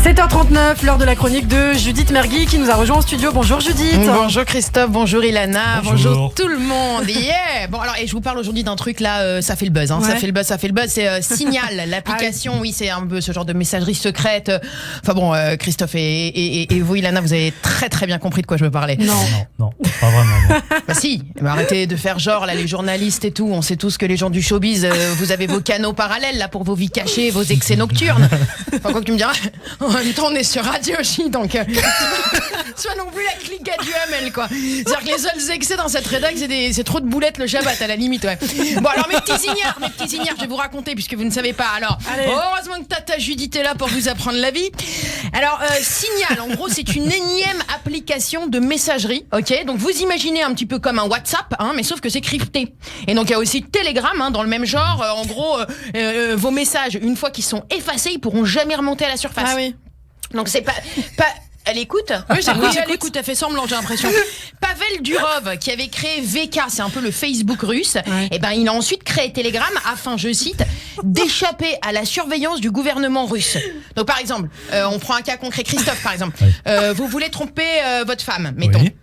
7h39, l'heure de la chronique de Judith Mergui qui nous a rejoint en studio. Bonjour Judith. Bonjour Christophe, bonjour Ilana, bonjour tout le monde. Yeah. Bon alors, et je vous parle aujourd'hui d'un truc là, ça fait le buzz, hein, ouais. ça fait le buzz. C'est Signal, l'application. Oui, c'est un peu ce genre de messagerie secrète. Enfin bon, Christophe et vous Ilana, vous avez très très bien compris de quoi je me parlais. Non, pas vraiment. Non. Bah si, arrêtez de faire genre là, les journalistes et tout. On sait tous que les gens du showbiz, vous avez vos canaux parallèles là pour vos vies cachées, vos excès nocturnes. Enfin quoi que tu me diras. En même temps, on est sur Radio J, donc soit non plus la clique du Hamel, quoi. C'est-à-dire que les seuls excès dans cette rédac, c'est trop de boulettes le Shabbat, à la limite, ouais. Bon, alors mes petits ignares, je vais vous raconter, puisque vous ne savez pas. Alors, heureusement que Tata Judith est là pour vous apprendre la vie. Alors, Signal, en gros, c'est une énième application de messagerie, ok. Donc, vous imaginez un petit peu comme un WhatsApp, hein, mais sauf que c'est crypté. Et donc, il y a aussi Telegram, hein, dans le même genre. En gros, vos messages, une fois qu'ils sont effacés, ils pourront jamais remonter à la surface. Ah oui. Donc c'est pas elle écoute. Oui, elle écoute, elle fait semblant, j'ai l'impression. Pavel Durov, qui avait créé VK, c'est un peu le Facebook russe, et ben il a ensuite créé Telegram afin, je cite, d'échapper à la surveillance du gouvernement russe. Donc par exemple, on prend un cas concret, Christophe par exemple. Vous voulez tromper votre femme, mettons. Oui.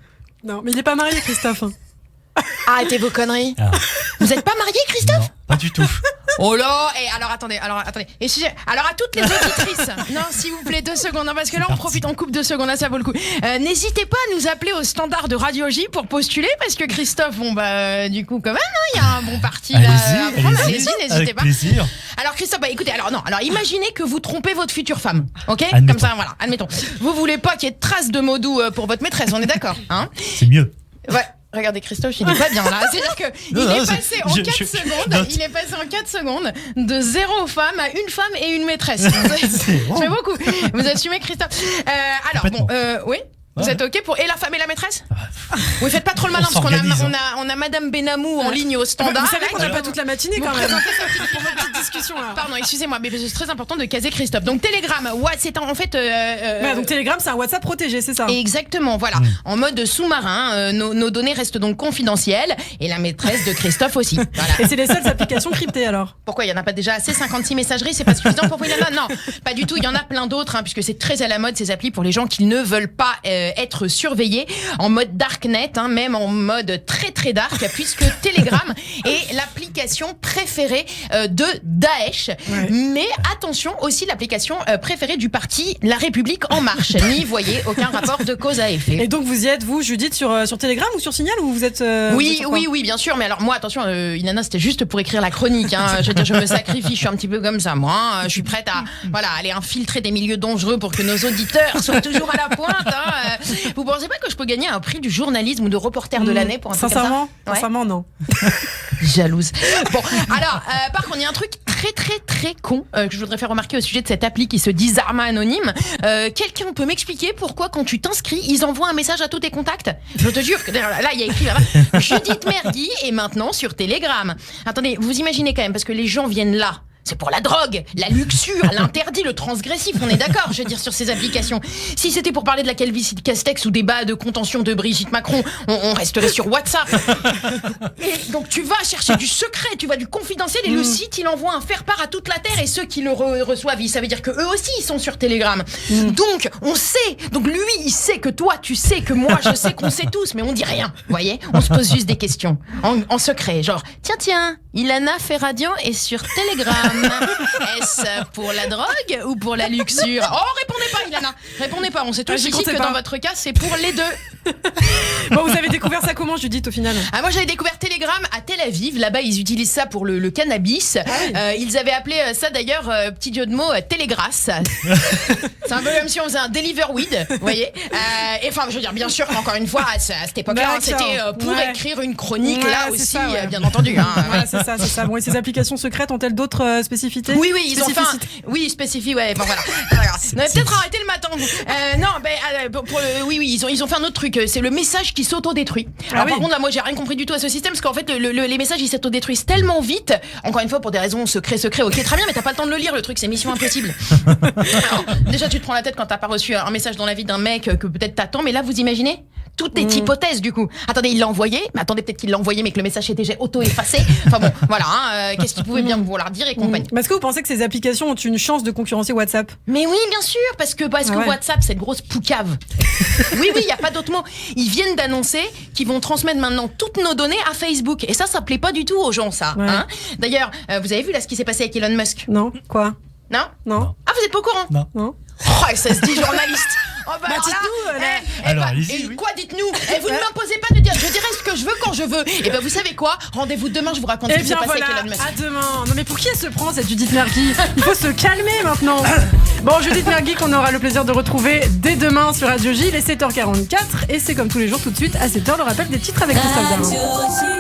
Non, mais il est pas marié, Christophe. Arrêtez vos conneries. Vous êtes pas marié, Christophe? Non, pas du tout. Oh là, et alors attendez. Alors à toutes les auditrices, non s'il vous plaît 2 secondes, non, parce que là on profite, on coupe 2 secondes, là ça vaut le coup. N'hésitez pas à nous appeler au standard de Radio J pour postuler, parce que Christophe, bon bah du coup quand même, il y a un bon parti là. Allez-y, n'hésitez pas. Plaisir. Alors Christophe, bah écoutez, alors imaginez que vous trompez votre future femme, ok? Admettons. Comme ça, voilà, admettons. Vous voulez pas qu'il y ait de traces de mots doux pour votre maîtresse, on est d'accord, hein? C'est mieux. Ouais. Regardez Christophe, il est pas bien là. C'est-à-dire que il est passé en 4 secondes. Il est passé en 4 secondes de 0 femme à 1 femme et 1 maîtresse. C'est beaucoup. Vous assumez Christophe. Alors bon, oui. Vous êtes ok pour et la femme et la maîtresse? Oui, faites pas trop le malin parce qu'on a Madame Benamou en ligne au standard. Vous savez qu'on n'a pas toute la matinée quand même. Pour votre petite discussion là. Pardon, excusez-moi, mais c'est très important de caser Christophe. Donc Telegram, c'est en fait. Donc Telegram, c'est un WhatsApp protégé, c'est ça? Exactement, voilà. En mode sous-marin, nos données restent donc confidentielles et la maîtresse de Christophe aussi. Voilà. Et c'est les seules applications cryptées alors? Pourquoi il y en a pas déjà assez? 56 messageries, c'est pas suffisant pour vous? Non, pas du tout. Il y en a plein d'autres, hein, puisque c'est très à la mode ces applis pour les gens qui ne veulent pas être surveillés en mode darknet, hein, même en mode très très dark, puisque Telegram est l'application préférée de Daesh. Ouais. Mais attention, aussi l'application préférée du parti La République En Marche. N'y voyez aucun rapport de cause à effet. Et donc vous y êtes, vous, Judith, sur Telegram ou sur Signal, ou vous êtes Oui, bien sûr. Mais alors moi, attention, Ilana, c'était juste pour écrire la chronique. Hein. Je veux dire, je me sacrifie, je suis un petit peu comme ça. Moi, hein, je suis prête à aller infiltrer des milieux dangereux pour que nos auditeurs soient toujours à la pointe. Hein. Vous pensez pas que je peux gagner un prix du journalisme ou de reporter de l'année pour un truc comme ça? Sincèrement, non. Jalouse. Bon, alors, par contre, il y a un truc très très très con que je voudrais faire remarquer au sujet de cette appli qui se dit Zarma Anonyme. Quelqu'un peut m'expliquer pourquoi quand tu t'inscris, ils envoient un message à tous tes contacts? Je te jure que là, il y a écrit là-bas Judith Mergui est maintenant sur Telegram. Attendez, vous imaginez quand même, parce que les gens viennent là. C'est pour la drogue, la luxure, l'interdit, le transgressif, on est d'accord, je veux dire, sur ces applications. Si c'était pour parler de la calvitie de Castex ou des bas de contention de Brigitte Macron, on resterait sur WhatsApp. Et donc tu vas chercher du secret, tu vas du confidentiel, et le site, il envoie un faire-part à toute la Terre, et ceux qui le reçoivent, ça veut dire que eux aussi, ils sont sur Telegram. Donc, on sait, donc lui, il sait que toi, tu sais que moi, je sais qu'on sait tous, mais on dit rien, vous voyez? On se pose juste des questions, en secret, genre, tiens, Ilana Ferradian est sur Telegram. Est-ce pour la drogue ou pour la luxure? Oh, répondez pas, Ilana. Répondez pas. On sait tous ici que dans votre cas, c'est pour les deux. Bon, vous avez découvert ça comment, Judith, au final? Moi, j'avais découvert Telegram à Tel Aviv. Là-bas, ils utilisent ça pour le cannabis. Ils avaient appelé ça, d'ailleurs, petit jeu de mots, Télégrasse. C'est un peu comme si on faisait un deliver weed, vous voyez. Et enfin, je veux dire, bien sûr, encore une fois, à cette époque-là, c'était pour écrire une chronique, là aussi, ça, bien entendu. Voilà, c'est ça. Bon, et ces applications secrètes ont-elles d'autres spécificités? Oui, ils ont fait spécifique, ouais, bon voilà. On va peut-être arrêter le matin, vous. Ils ont fait un autre truc, c'est le message qui s'autodétruit. Alors par contre, là, moi, j'ai rien compris du tout à ce système, parce qu'en fait, les messages, ils s'autodétruisent tellement vite, encore une fois, pour des raisons secret, ok, très bien, mais t'as pas le temps de le lire, le truc, c'est mission impossible. Alors, déjà, tu te prends la tête quand t'as pas reçu un message dans la vie d'un mec que peut-être t'attends, mais là, vous imaginez? Tout est hypothèse du coup. Attendez, il l'a envoyé, mais attendez, peut-être qu'il l'a envoyé, mais que le message était déjà auto-effacé. Enfin bon, voilà, qu'est-ce qu'il pouvait bien vouloir dire et compagnie. Mais est-ce que vous pensez que ces applications ont une chance de concurrencer WhatsApp? Mais oui, bien sûr, parce que WhatsApp, cette grosse poucave. Oui, il n'y a pas d'autre mot. Ils viennent d'annoncer qu'ils vont transmettre maintenant toutes nos données à Facebook. Et ça plaît pas du tout aux gens, ça. Ouais. Hein. D'ailleurs, vous avez vu là ce qui s'est passé avec Elon Musk? Non, quoi? Non. Ah, vous êtes pas au courant? Non. Oh, ça se dit journaliste. Oh, Bah, dites-nous, Alors, allez-y, oui. Quoi, dites-nous? Vous ne m'imposez pas de dire, je dirai ce que je veux quand je veux. Et ben, vous savez quoi? Rendez-vous demain, je vous raconte ce qui s'est passé avec Elon Musk. À demain. Non mais pour qui elle se prend cette Judith Mergui? Il faut se calmer maintenant. Bon, Judith Mergui qu'on aura le plaisir de retrouver dès demain sur Radio J, il est 7h44 et c'est comme tous les jours tout de suite à 7h le rappel des titres avec Christophe Darmon.